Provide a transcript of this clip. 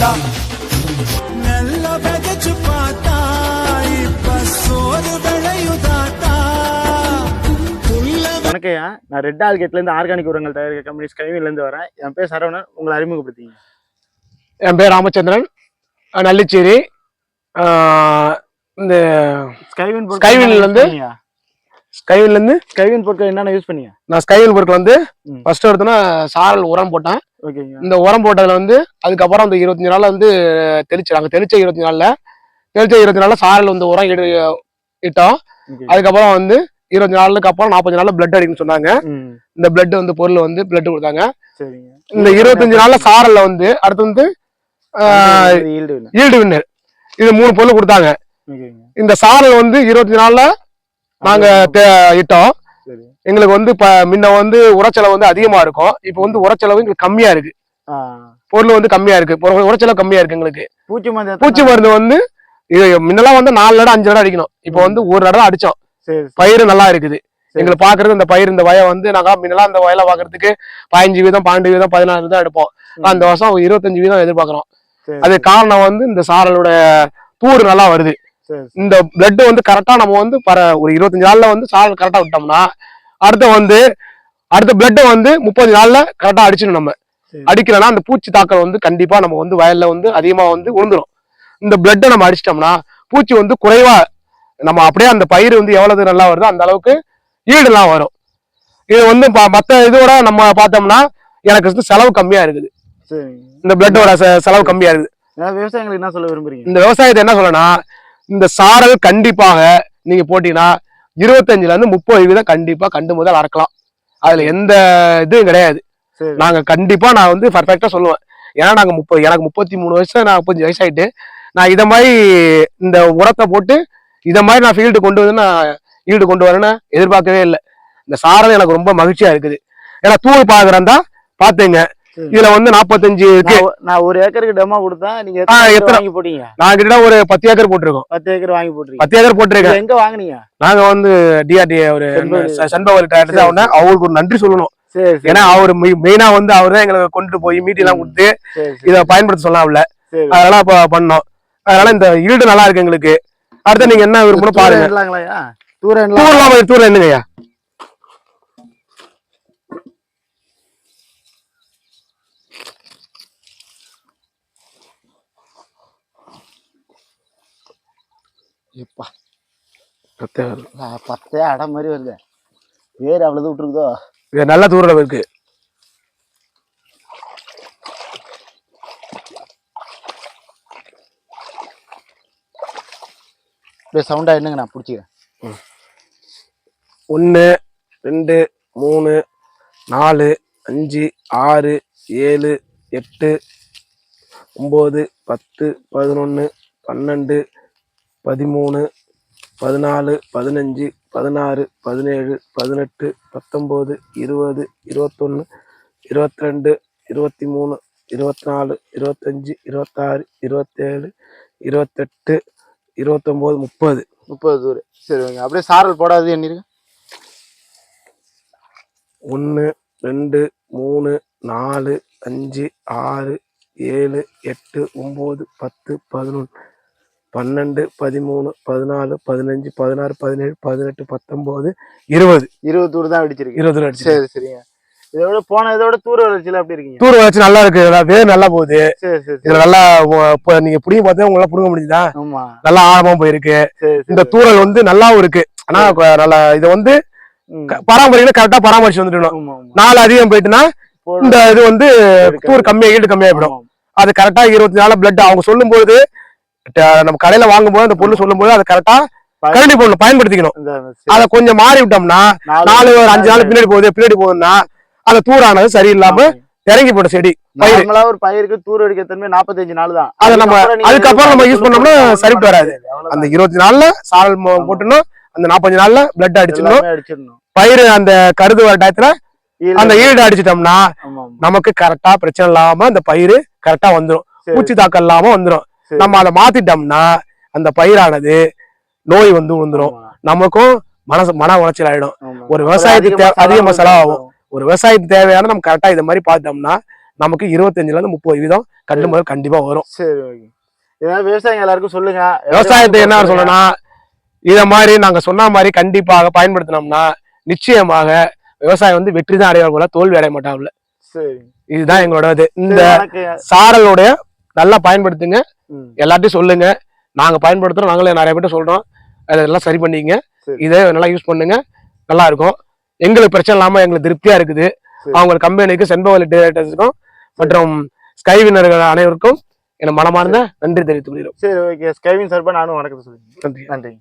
வணக்கம்யா, நான் ரெட் ஆர்கேட்ல இருந்து ஆர்கானிக் உரங்கள் தயாரிக்க கம்பெனி ஸ்கைவின்ல இருந்து வரேன். என் பேர் சரவணன். உங்களை அறிமுகப்படுத்திங்க. என் பேர் ராமச்சந்திரன், நல்லிச்சேரி. இந்த ஸ்கைவின் பொருட்கள் என்னென்ன யூஸ் பண்ணீங்க? நான் ஸ்கைவின் பொருட்கள் வந்து ஃபர்ஸ்ட் எடுத்தோன்னா சாரல் உரம் போட்டேன். இந்த உரம் போட்டதுல வந்து அதுக்கப்புறம் அந்த 25 நாள்ல வந்து தெளிச்சாங்க. தெளிச்ச 25 நாள்ல சாரல் வந்து உரம் இட்டோம். அதுக்கப்புறம் வந்து 20 நாளுக்கு அப்புறம் 40 நாள்ல பிளட் அடிக்கணும்னு சொன்னாங்க. இந்த பிளட் வந்து பொருள் வந்து பிளட் கொடுத்தாங்க. இந்த 25 நாள்ல சாரல்ல வந்து அடுத்து வந்து ஈல்டு வின்னர் இது 3 பொருள் கொடுத்தாங்க. இந்த சாரல் வந்து 25 நாள்ல நாங்க இட்டோம். எங்களுக்கு வந்து முன்ன வந்து உரச்செலவு வந்து அதிகமா இருக்கும். இப்ப வந்து உரச்செலவு எங்களுக்கு கம்மியா இருக்கு. பொருள் வந்து கம்மியா இருக்கு, உரச்செலவு கம்மியா இருக்கு. எங்களுக்கு பூச்சி மருந்து வந்து முன்னெல்லாம் வந்து 4 தடவை 5 தடவை அடிக்கணும். இப்ப வந்து ஒரு தடவை அடிச்சோம். பயிர் நல்லா இருக்குது. எங்களுக்கு பாக்குறது இந்த பயிர் இந்த வய வந்து நாங்க முன்னெல்லாம் இந்த வயலை பாக்குறதுக்கு 15 வீதம் 12 வீதம் 16 வீதம் எடுப்போம். அந்த வருஷம் 25 வீதம் எதிர்பார்க்கிறோம். அது காரணம் வந்து இந்த சாரலோட தூர் நல்லா வருது. இந்த பிளட் வந்து கரெக்டா நம்ம வந்து ஒரு 25 நாள்ல வந்து சாரல் கரெக்டா விட்டோம்னா அடுத்த பிளட் வந்து 30 நாள்ல கரெக்டா அடிச்சிடும். நம்ம அடிக்கலன்னா அந்த பூச்சி தாக்கல் வந்து கண்டிப்பா நம்ம வந்து வயல்ல வந்து அதிகமா வந்து விழுந்துரும். இந்த பிளட்டை நம்ம அடிச்சிட்டோம்னா பூச்சி வந்து குறைவா நம்ம அப்படியே அந்த பயிர் வந்து எவ்வளவு நல்லா வருதோ அந்த அளவுக்கு ஈடுலாம் வரும். இது வந்து மற்ற இதோட நம்ம பார்த்தோம்னா எனக்கு வந்து செலவு கம்மியா இருக்குது. இந்த பிளட்டோட செலவு கம்மியா இருக்குது. விவசாயிகளுக்கு என்ன சொல்ல விரும்புறீங்க? இந்த விவசாயத்தை என்ன சொல்லனா, இந்த சாரல் கண்டிப்பாக நீங்க போட்டீங்கன்னா 25ல இருந்து 30 வீதம் கண்டிப்பா கண்டு முதல் அறக்கலாம். அதுல எந்த இதுவும் கிடையாது. நாங்க கண்டிப்பா நான் வந்து பர்ஃபெக்டா சொல்லுவேன். ஏன்னா நாங்க எனக்கு 33 வயசு, நான் 35 வயசாயிட்டு நான் இதை மாதிரி இந்த உரத்தை போட்டு இதை மாதிரி நான் ஃபீல்டு கொண்டு வரேன்னு எதிர்பார்க்கவே இல்லை. இந்த சாரல் எனக்கு ரொம்ப மகிழ்ச்சியா இருக்குது. ஏன்னா தூள் பாக்குறேன் தான் பாத்துங்க. இதுல வந்து 45 இருக்கு. நான் 1 ஏக்கருக்கு டெமோ கொடுத்தேன். நீங்க வாங்கி போட்டீங்க? நான் கிட்ட ஒரு 10 ஏக்கர் போட்டிருக்கோம். 10 ஏக்கர் வாங்கி போட்டிருக்கீங்க? 10 ஏக்கர் போட்டிருக்கேன். எங்க வாங்குனீங்க? நாங்க வந்து டிஆர்டிஏ ஒரு சண்பவர் அவருக்கு ஒரு நன்றி சொல்லணும். ஏன்னா அவரு மெயினா வந்து அவரு தான் எங்களுக்கு கொண்டு போய் மீட்டி எல்லாம் கொடுத்து இதை பயன்படுத்த சொல்லலாம்ல. அதனால இப்ப பண்ணோம். அதனால இந்த ஈல்டு நல்லா இருக்கு எங்களுக்கு. அடுத்து நீங்க என்ன விரும்பணும் பாருங்க. தூரம் என்னங்கய்யா? பத்தே அடம் மாதிரி வருது. வேறு அவ்வளவு விட்டுருக்குதோ? நல்ல தூரம் இருக்கு. சவுண்டா என்னங்க நான் பிடிச்சிக்கிறேன். 1 2 3 4 5 6 7 8 9 10 11 12 13 14 15 16 17 18 19 20 21 22 23 24 25 26 27 28 29 30 தூரம். சரி, அப்படியே சாரல் போடாது என்ன இருக்கு? 1 2 3 4 5 6 7 8 9 10 11 12 13 14 15 16 17 18 19 20 தூர் தான் அடிச்சிருக்கு. 20 தூர் அடிச்சு. சரி சரிங்க. இதோட இதோட தூர் வளர்ச்சியில அப்படி இருக்கீங்க? தூர் வளர்ச்சி நல்லா இருக்கு. வேர் நல்லா போகுது. இதுல நல்லா நீங்க புடிங்க பார்த்தா உங்களால புடுங்க முடியுதா? நல்லா ஆழமா போயிருக்கு. இந்த தூரல் வந்து நல்லாவும் இருக்கு. ஆனா நல்லா இதை வந்து பராமரிக்கணும், கரெக்டா பராமரிச்சு வந்துடணும். நாள் அதிகம் போயிட்டுன்னா இந்த இது வந்து தூர் ஈடு கம்மியாயிடும். அது கரெக்டா 24 பிளட் அவங்க சொல்லும் போது நம்ம கடையில வாங்கும் போது அந்த பொருள் சொல்லும் போது அதை கரெக்டா கரண்டி போடணும், பயன்படுத்திக்கணும். அதை கொஞ்சம் மாறி விட்டோம்னா 4 ஒரு 5 நாள் பின்னாடி போகுதுன்னா அந்த தூரானது சரியில்லாம இறங்கி போட்ட செடி. ஒரு பயிருக்கு தூர் அடிக்க தன்மை 45 நாள் தான். அதை நம்ம அதுக்கப்புறம் நம்ம யூஸ் பண்ணோம்னா சரிப்பட்டு வராது. அந்த 20 நாள்ல சாரல் போட்டுணும், அந்த 45 நாள்ல பிளட் அடிச்சிடணும். பயிர் அந்த கருது வர டயத்துல அந்த ஈடு அடிச்சிட்டோம்னா நமக்கு கரெக்டா பிரச்சனை இல்லாம அந்த பயிர் கரெக்டா வந்துடும். பூச்சி தாக்கம் இல்லாம வந்துடும். நம்ம அதை மாத்திட்டோம்னா அந்த பயிரானது நோய் வந்து வந்துடும். நமக்கும் மன உளைச்சல் ஆயிடும். ஒரு விவசாயத்துக்கு அதிகமா செலவாகும். ஒரு விவசாயத்துக்கு தேவையான நம்ம கரெக்டா இதை மாதிரி பார்த்தோம்னா நமக்கு 25ல இருந்து 30% கண்டு முதல் கண்டிப்பா வரும். சரி ஓகே. ஏதாவது விவசாயிங்க எல்லாருக்கும் சொல்லுங்க. விவசாயத்தை என்ன சொல்லணும்னா இத மாதிரி நாங்க சொன்ன மாதிரி கண்டிப்பாக பயன்படுத்தினோம்னா நிச்சயமாக விவசாயம் வந்து வெற்றி தான் அடைவார் போல, தோல்வி அடைய மாட்டாங்கல்ல. சரி, இதுதான் எங்களோட இது. இந்த சாரலோடைய நல்லா பயன்படுத்துங்க, எல்லாத்தையும் சொல்லுங்க. நாங்க பயன்படுத்துறோம், நாங்களே நிறைய பேர்ட்ட சொல்றோம். அதெல்லாம் சரி பண்ணிங்க, இதே நல்லா யூஸ் பண்ணுங்க, நல்லா இருக்கும். எங்களுக்கு பிரச்சனை இல்லாம எங்களுக்கு திருப்தியா இருக்குது. அவங்க கம்பெனிக்கு சென்பவலி டைரக்டர்ஸுக்கும் மற்றும் ஸ்கைவினர்கள் அனைவருக்கும் என மனமார்ந்த நன்றி தெரிவித்துக் கொள்கிறோம். சரி ஓகே. ஸ்கைவின் சார்பா நானும் வணக்கத்தை சொல்லுங்க. நன்றி. நன்றி.